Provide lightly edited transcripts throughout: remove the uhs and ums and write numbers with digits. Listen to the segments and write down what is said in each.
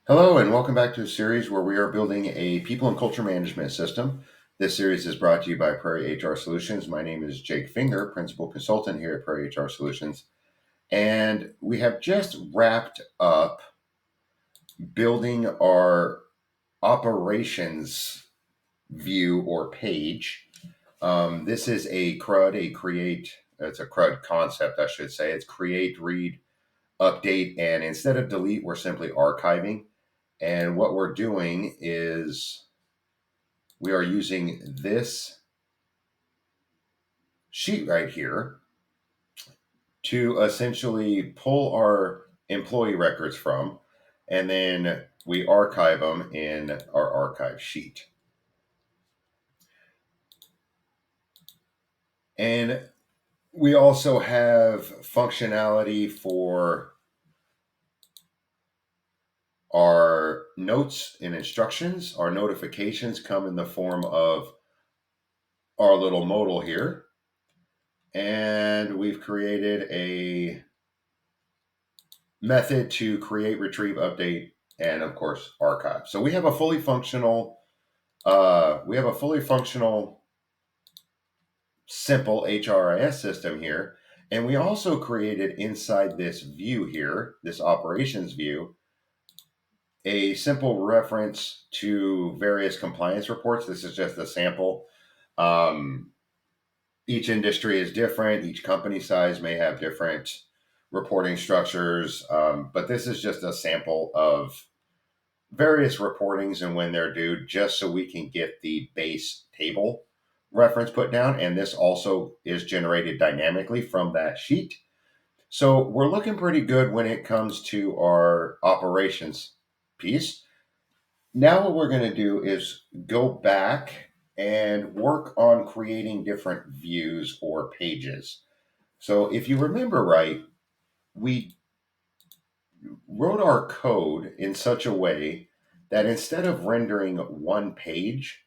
Hello, and welcome back to a series where we are building a people and culture management system. This series is brought to you by Prairie HR Solutions. My name is Jake Finger, Principal Consultant here at Prairie HR Solutions. And we have just wrapped up building our operations view or page. This is it's a CRUD concept, I should say. It's create, read, update, and instead of delete, we're simply archiving. And what we're doing is we are using this sheet right here to essentially pull our employee records from, and then we archive them in our archive sheet. And we also have functionality for our notes and instructions. Our notifications come in the form of our little modal here. And we've created a method to create, retrieve, update, and of course archive. So we have a fully functional, simple HRIS system here, and we also created inside this view here, this operations view, a simple reference to various compliance reports. This is just a sample. Um, each industry is different. Each company size may have different reporting structures, but this is just a sample of various reportings and when they're due, just so we can get the base table reference put down. And this also is generated dynamically from that sheet. So we're looking pretty good when it comes to our operations piece. Now, what we're going to do is go back and work on creating different views or pages. So if you remember right, we wrote our code in such a way that instead of rendering one page,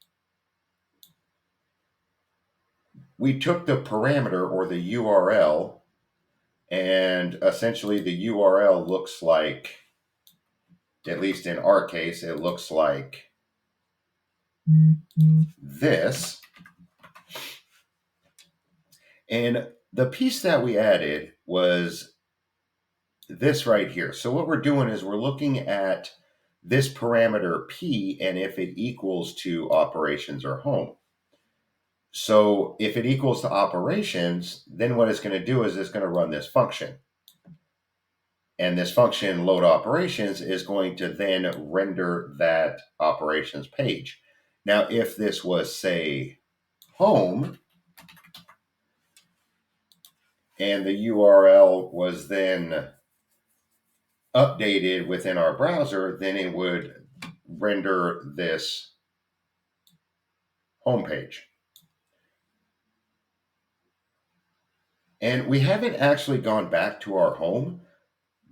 we took the parameter or the URL, and essentially the URL looks like, at least in our case, it looks like this. And the piece that we added was this right here. So what we're doing is we're looking at this parameter P and if it equals to operations or home. So if it equals to operations, then what it's going to do is it's going to run this function. And this function load operations is going to then render that operations page. Now, if this was, say, home, and the URL was then updated within our browser, then it would render this homepage. And we haven't actually gone back to our home,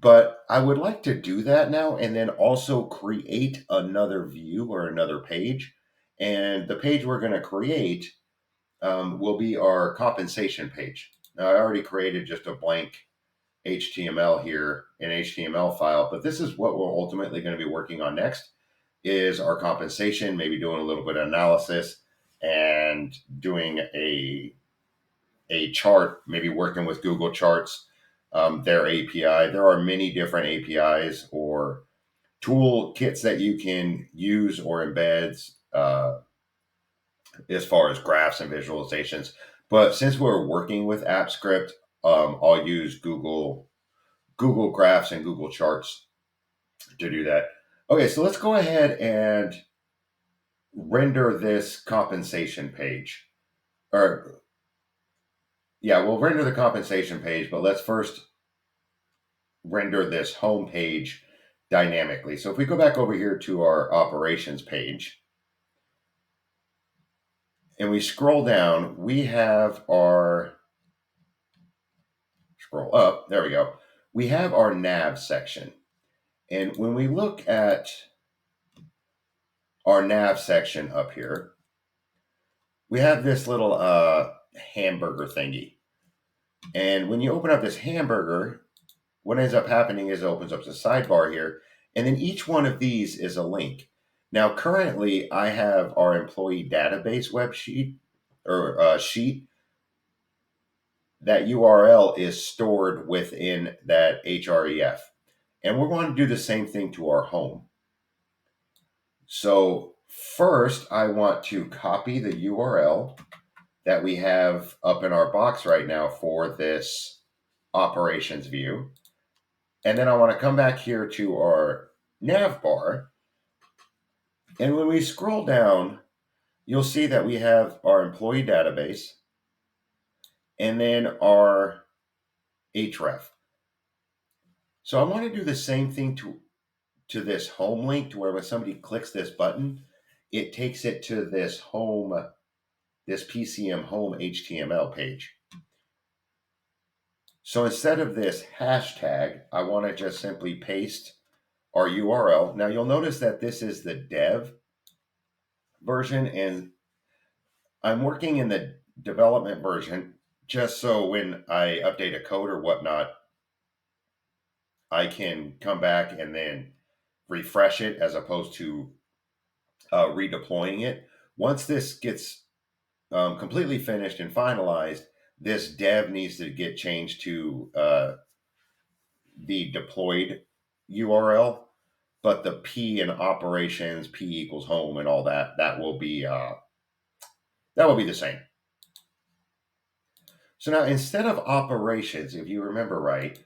but I would like to do that now and then also create another view or another page. And the page we're going to create will be our compensation page. Now, I already created just a blank HTML here, an HTML file, but this is what we're ultimately going to be working on next is our compensation, maybe doing a little bit of analysis and doing a chart, maybe working with Google Charts, their API. There are many different APIs or tool kits that you can use or embeds as far as graphs and visualizations. But since we're working with AppScript, I'll use Google Graphs and Google Charts to do that. Okay, so let's go ahead and render this compensation page. Or yeah, we'll render the compensation page, but let's first render this home page dynamically. So if we go back over here to our operations page and we scroll down, we have our scroll up, there we go. We have our nav section. And when we look at our nav section up here, we have this little hamburger thingy. And when you open up this hamburger, what ends up happening is it opens up the sidebar here. And then each one of these is a link. Now, currently, I have our employee database web sheet or sheet. That URL is stored within that href. And we're going to do the same thing to our home. So first, I want to copy the URL that we have up in our box right now for this operations view. And then I want to come back here to our nav bar. And when we scroll down, you'll see that we have our employee database and then our href. So I want to do the same thing to this home link, to where when somebody clicks this button, it takes it to this home, this PCM home HTML page. So instead of this hashtag, I want to just simply paste our URL. Now you'll notice that this is the dev version, and I'm working in the development version just so when I update a code or whatnot, I can come back and then refresh it as opposed to redeploying it. Once this gets completely finished and finalized, this dev needs to get changed to the deployed URL, but the P in operations, P equals home, and all that will be the same. So now instead of operations, if you remember right,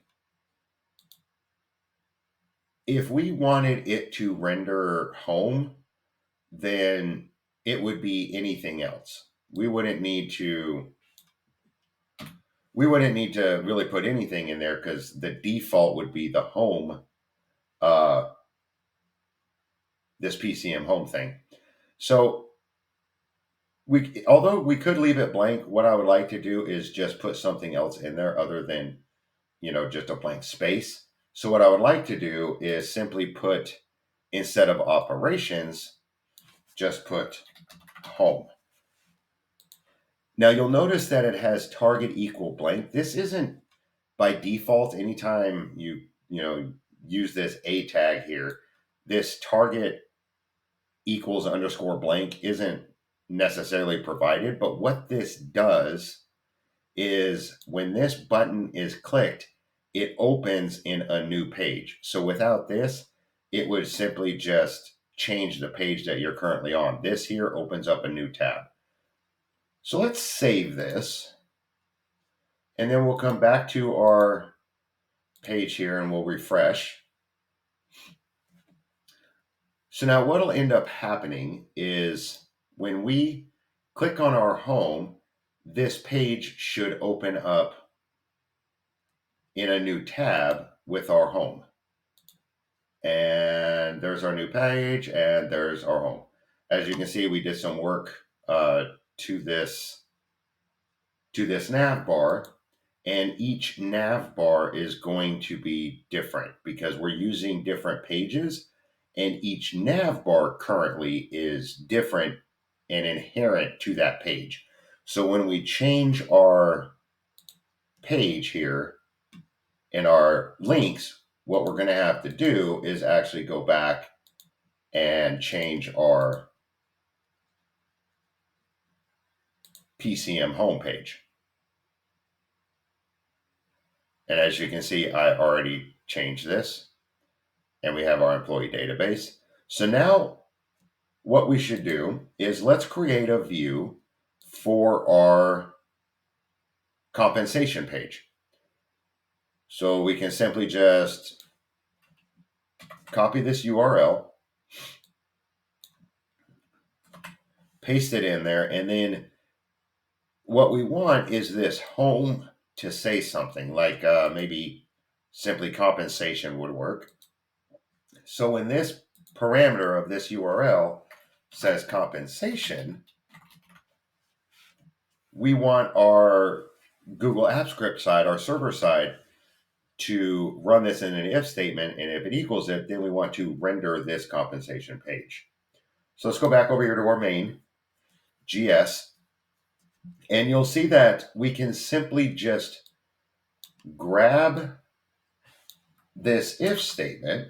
if we wanted it to render home, then it would be anything else. We wouldn't need to really put anything in there because the default would be the home, this PCM home thing. So although we could leave it blank, what I would like to do is just put something else in there other than, just a blank space. So what I would like to do is simply put, instead of operations, just put home. Now you'll notice that it has target equal blank. This isn't by default. Anytime you use this a tag here, this target equals underscore blank isn't necessarily provided. But what this does is when this button is clicked, it opens in a new page. So without this, it would simply just change the page that you're currently on. This here opens up a new tab. So let's save this. And then we'll come back to our page here and we'll refresh. So now what'll end up happening is when we click on our home, this page should open up in a new tab with our home. And there's our new page and there's our home. As you can see, we did some work to this nav bar, and each nav bar is going to be different because we're using different pages, and each nav bar currently is different and inherent to that page. So when we change our page here in our links, what we're going to have to do is actually go back and change our PCM homepage. And as you can see, I already changed this, and we have our employee database. So now what we should do is let's create a view for our compensation page. So we can simply just copy this URL, paste it in there, and then what we want is this home to say something like maybe simply compensation would work. So when this parameter of this URL says compensation, we want our Google Apps Script side, our server side, to run this in an if statement. And if it equals it, then we want to render this compensation page. So let's go back over here to our main GS. And you'll see that we can simply just grab this if statement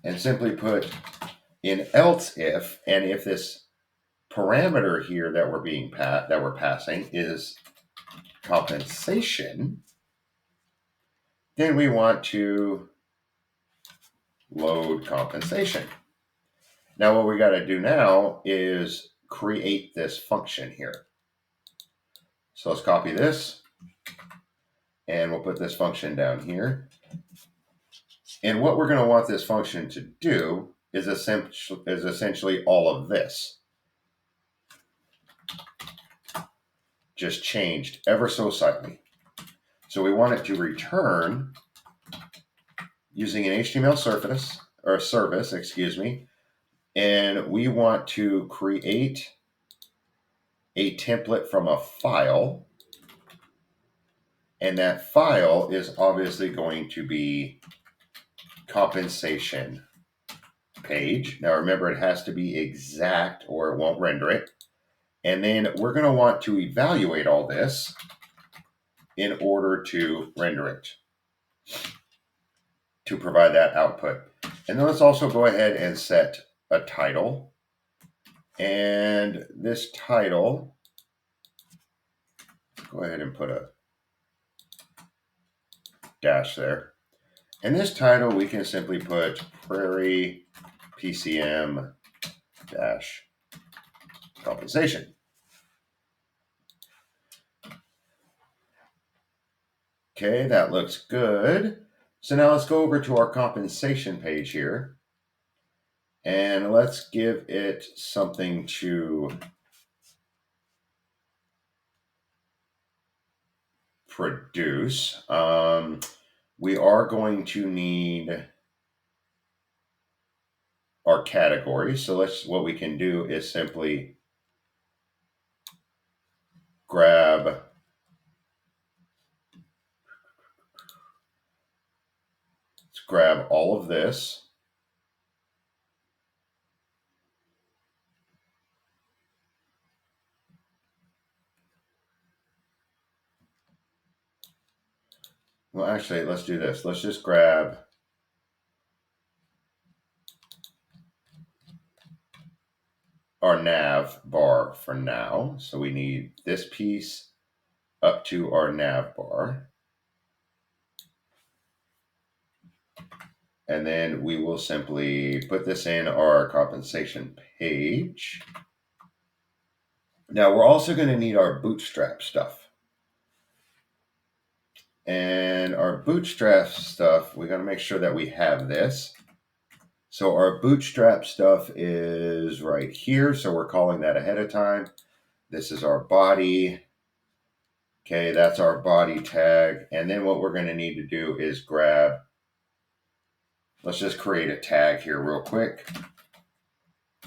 and simply put in else if, and if this parameter here that we're passing is compensation, then we want to load compensation. Now what we got to do now is create this function here. So let's copy this and we'll put this function down here. And what we're going to want this function to do is essentially all of this. Just changed ever so slightly. So we want it to return using an HTML service, and we want to create a template from a file, and that file is obviously going to be compensation page. Now remember, it has to be exact or it won't render it. And then we're going to want to evaluate all this in order to render it, to provide that output. And then let's also go ahead and set a title. And this title, go ahead and put a dash there. And this title, we can simply put Prairie PCM dash compensation. Okay, that looks good. So now let's go over to our compensation page here. And let's give it something to produce. We are going to need our categories. So what we can do is simply grab all of this. Well, actually, let's do this. Let's just grab our nav bar for now. So we need this piece up to our nav bar. And then we will simply put this in our compensation page. Now we're also going to need our bootstrap stuff. And our bootstrap stuff, we got to make sure that we have this. So our bootstrap stuff is right here. So we're calling that ahead of time. This is our body. Okay, that's our body tag. And then what we're going to need to do is grab, let's just create a tag here real quick.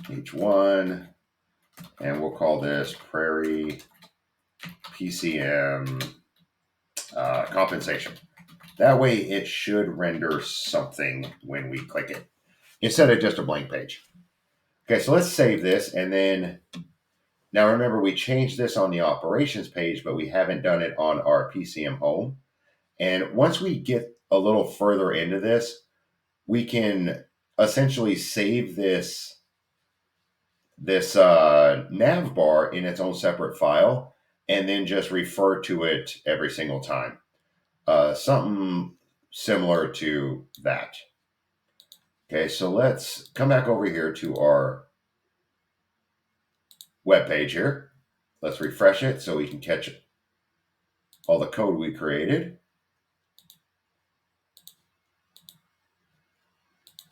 Each one. And we'll call this Prairie PCM compensation. That way it should render something when we click it, instead of just a blank page. Okay, so let's save this. And then, now remember, we changed this on the operations page, but we haven't done it on our PCM home. And once we get a little further into this, we can essentially save this nav bar in its own separate file, and then just refer to it every single time. Something similar to that. Okay, so let's come back over here to our web page here. Let's refresh it so we can catch all the code we created.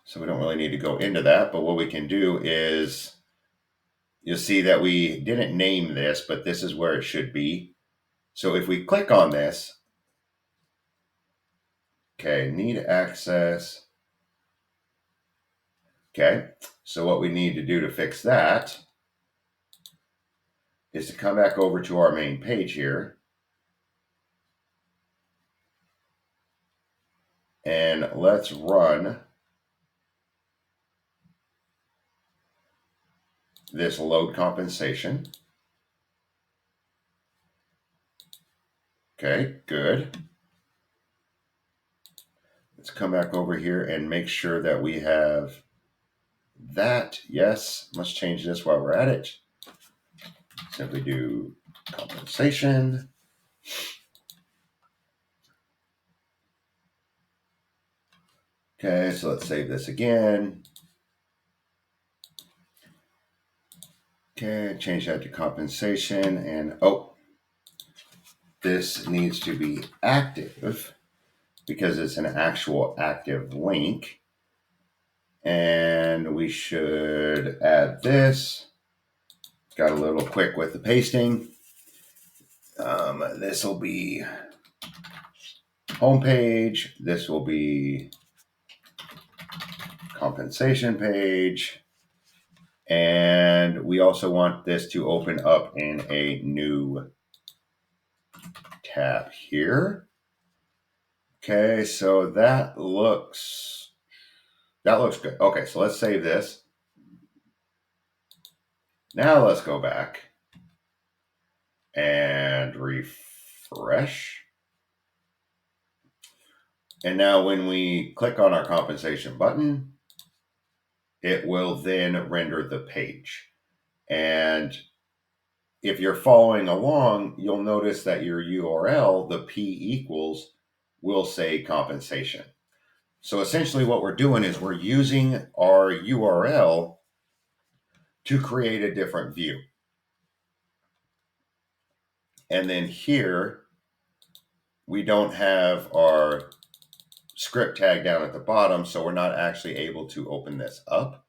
So we don't really need to go into that, but what we can do is, you'll see that we didn't name this, but this is where it should be. So if we click on this, okay, need access. Okay, so what we need to do to fix that is to come back over to our main page here. And let's run this load compensation. Okay, good. Let's come back over here and make sure that we have that. Yes, let's change this while we're at it. Simply do compensation. Okay, so let's save this again. Okay, change that to compensation. And oh, this needs to be active because it's an actual active link. And we should add this. Got a little quick with the pasting. This will be homepage. This will be compensation page. And we also want this to open up in a new tab here. Okay, so that looks good. Okay, so let's save this. Now let's go back and refresh. And now when we click on our compensation button, it will then render the page. And if you're following along, you'll notice that your URL, the P equals, will say compensation. So essentially what we're doing is we're using our URL to create a different view. And then here, we don't have our script tag down at the bottom, so we're not actually able to open this up.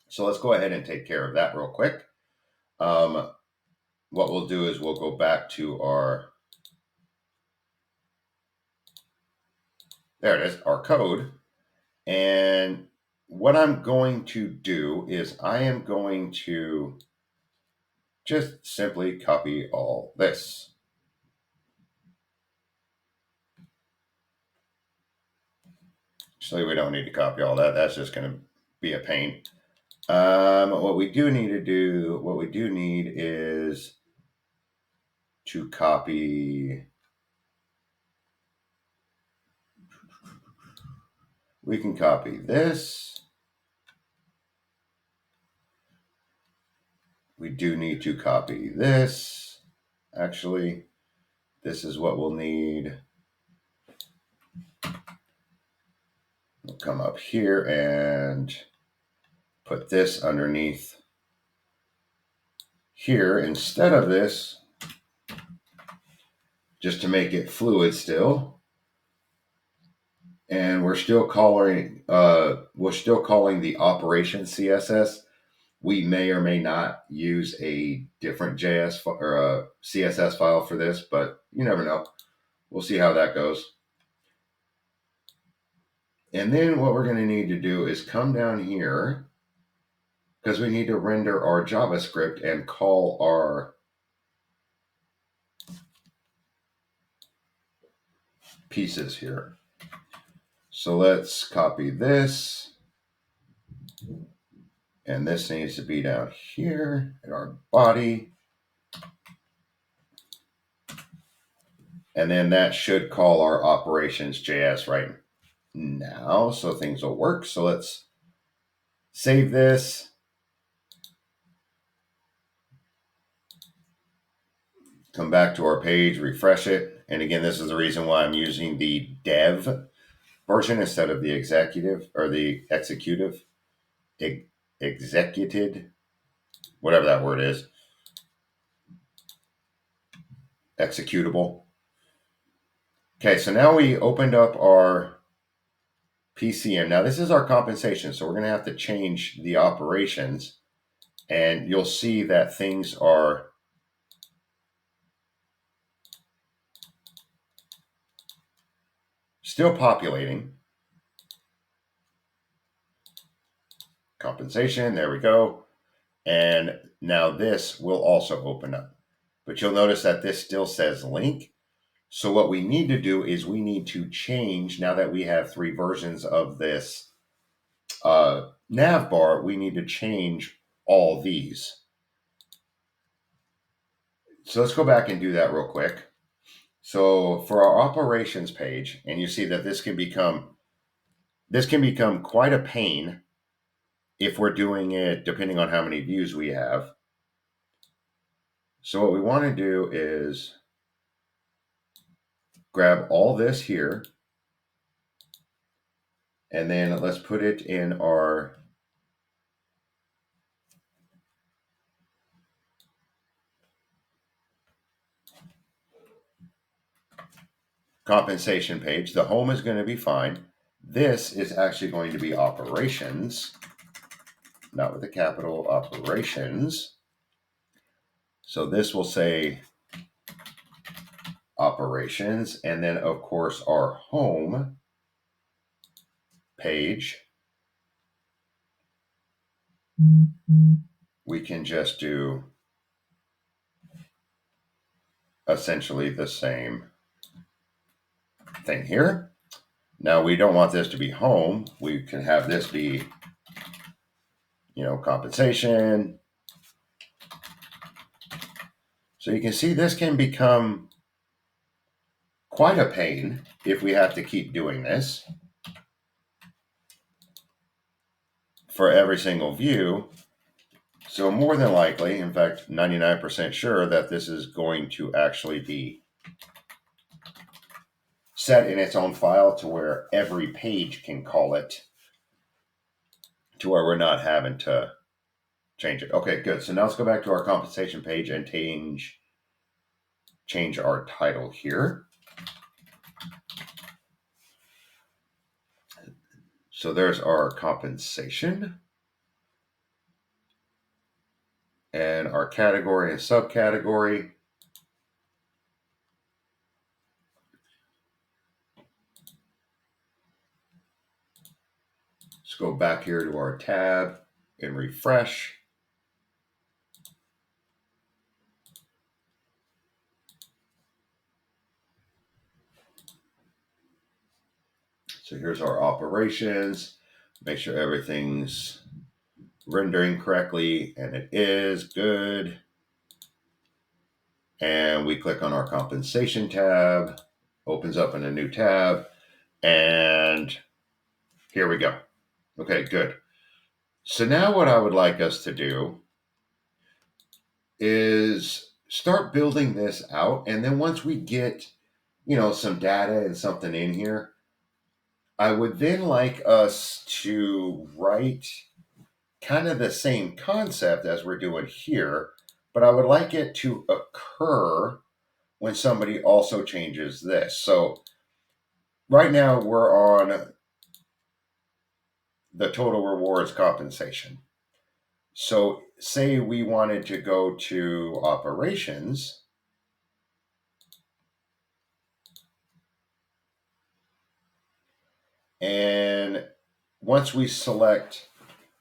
So let's go ahead and take care of that real quick. What we'll do is we'll go back to there it is, our code. And what I'm going to do is I am going to just simply copy all this. Actually, we don't need to copy all that. That's just going to be a pain. What we do need is to copy. We can copy this. We do need to copy this. Actually, this is what we'll need. We'll come up here and put this underneath here instead of this, just to make it fluid still. And we're still calling the operation CSS. We may or may not use a different JS or a CSS file for this, but you never know. We'll see how that goes. And then what we're going to need to do is come down here because we need to render our JavaScript and call our pieces here. So let's copy this. And this needs to be down here in our body. And then that should call our operations.js right now. So things will work. So let's save this. Come back to our page, refresh it. And again, this is the reason why I'm using the dev version instead of the executive or the executed, whatever that word is, executable. Okay, so now we opened up our PCM. Now this is our compensation, so we're going to have to change the operations, and you'll see that things are still populating. Compensation, there we go. And now this will also open up. But you'll notice that this still says link. So what we need to do is we need to change, now that we have 3 versions of this nav bar, we need to change all these. So let's go back and do that real quick. So for our operations page, and you see that this can become This can become quite a pain if we're doing it depending on how many views we have. So what we want to do is grab all this here, and then let's put it in our compensation page. The home is going to be fine. This is actually going to be operations, not with the capital, operations. So this will say operations, and then of course our home page, we can just do essentially the same thing here. Now we don't want this to be home. We can have this be, compensation. So you can see this can become quite a pain if we have to keep doing this for every single view. So more than likely, in fact, 99% sure that this is going to actually be set in its own file to where every page can call it, to where we're not having to change it. Okay, good. So now let's go back to our compensation page and change our title here. So there's our compensation and our category and subcategory. Let's go back here to our tab and refresh. So here's our operations. Make sure everything's rendering correctly, and it is good. And we click on our compensation tab, opens up in a new tab, and here we go. Okay, good. So now what I would like us to do is start building this out. And then once we get, some data and something in here, I would then like us to write kind of the same concept as we're doing here, but I would like it to occur when somebody also changes this. So right now we're on the total rewards compensation. So say we wanted to go to operations, and once we select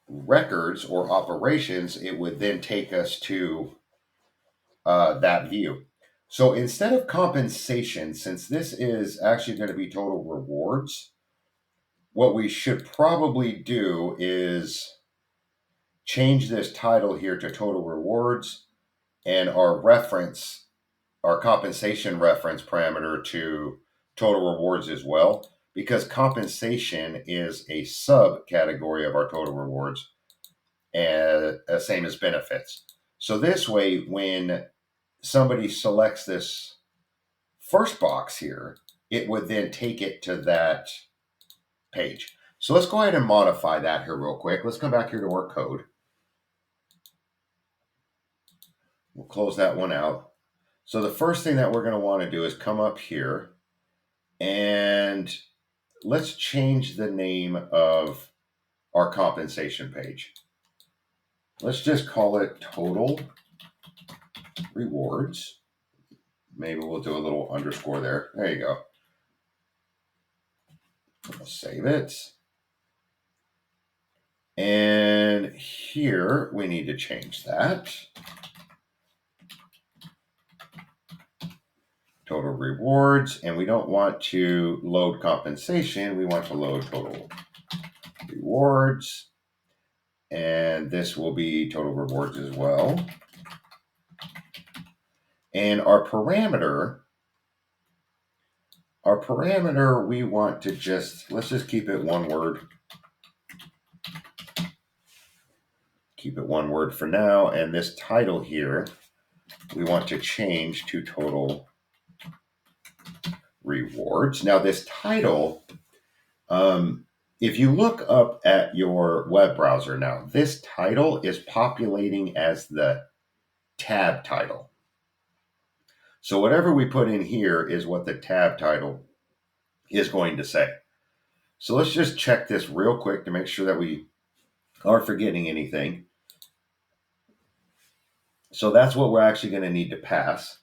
records or operations, it would then take us to that view. So instead of compensation, since this is actually going to be total rewards, what we should probably do is change this title here to total rewards, and our compensation reference parameter to total rewards as well, because compensation is a subcategory of our total rewards, and same as benefits. So this way, when somebody selects this first box here, it would then take it to that page. So let's go ahead and modify that here real quick. Let's come back here to our code. We'll close that one out. So the first thing that we're going to want to do is come up here and let's change the name of our compensation page. Let's just call it total rewards. Maybe we'll do a little underscore there. There you go. We'll save it. And here we need to change that. Total rewards, and we don't want to load compensation. We want to load total rewards. And this will be total rewards as well. And our parameter Our parameter, we want to let's just keep it one word. Keep it one word for now. And this title here, we want to change to total rewards. Now this title, if you look up at your web browser now, this title is populating as the tab title. So whatever we put in here is what the tab title is going to say. So let's just check this real quick to make sure that we aren't forgetting anything. So that's what we're actually going to need to pass.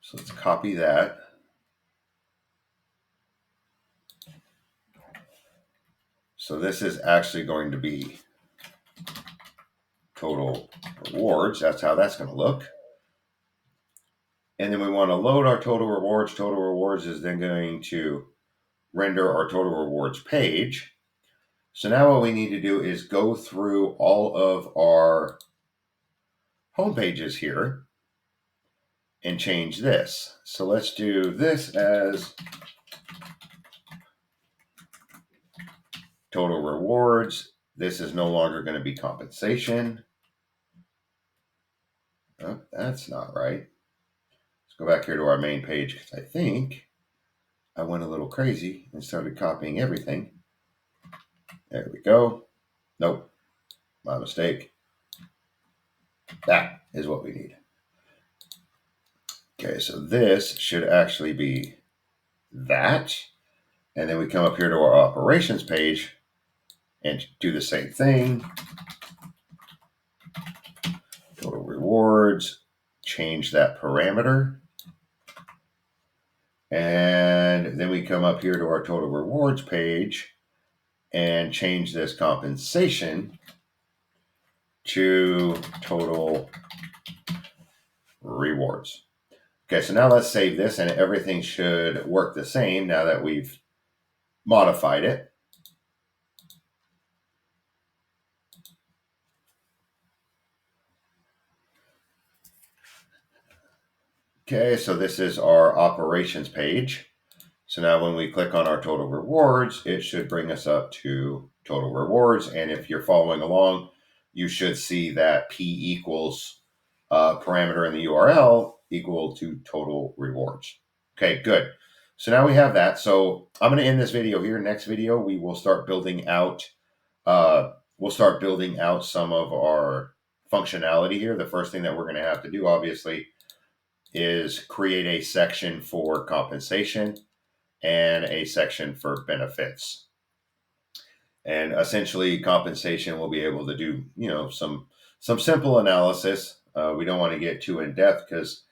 So let's copy that. So this is actually going to be total rewards. That's how that's going to look. And then we want to load our total rewards. Total rewards is then going to render our total rewards page. So now what we need to do is go through all of our home pages here and change this. So let's do this as total rewards. This is no longer going to be compensation. Oh, that's not right. Let's go back here to our main page because I think I went a little crazy and started copying everything. There we go. Nope, my mistake. That is what we need. Okay, so this should actually be that. And then we come up here to our operations page and do the same thing. Total rewards, change that parameter. And then we come up here to our total rewards page and change this compensation to total rewards. Okay, so now let's save this and everything should work the same now that we've modified it. Okay, so this is our operations page. So now when we click on our total rewards, it should bring us up to total rewards. And if you're following along, you should see that P equals parameter in the URL equal to total rewards. Okay, good. So now we have that. So I'm going to end this video here. Next video, we will start building out some of our functionality here. The first thing that we're going to have to do, obviously, is create a section for compensation and a section for benefits. And essentially, compensation will be able to do, some simple analysis. We don't want to get too in depth because,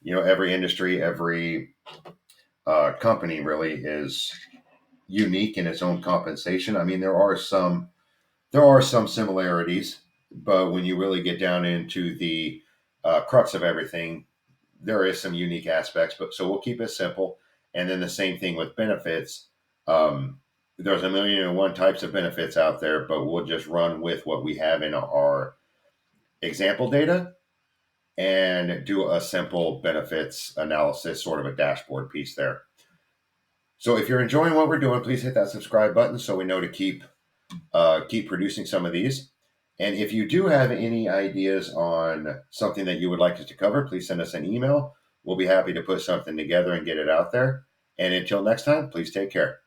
every industry, every company really is unique in its own compensation. I mean, there are some similarities, but when you really get down into the crux of everything, there is some unique aspects. But so we'll keep it simple. And then the same thing with benefits. There's 1,000,001 types of benefits out there, but we'll just run with what we have in our example data and do a simple benefits analysis, sort of a dashboard piece there. So if you're enjoying what we're doing, please hit that subscribe button so we know to keep producing some of these. And if you do have any ideas on something that you would like us to cover, please send us an email. We'll be happy to put something together and get it out there. And until next time, please take care.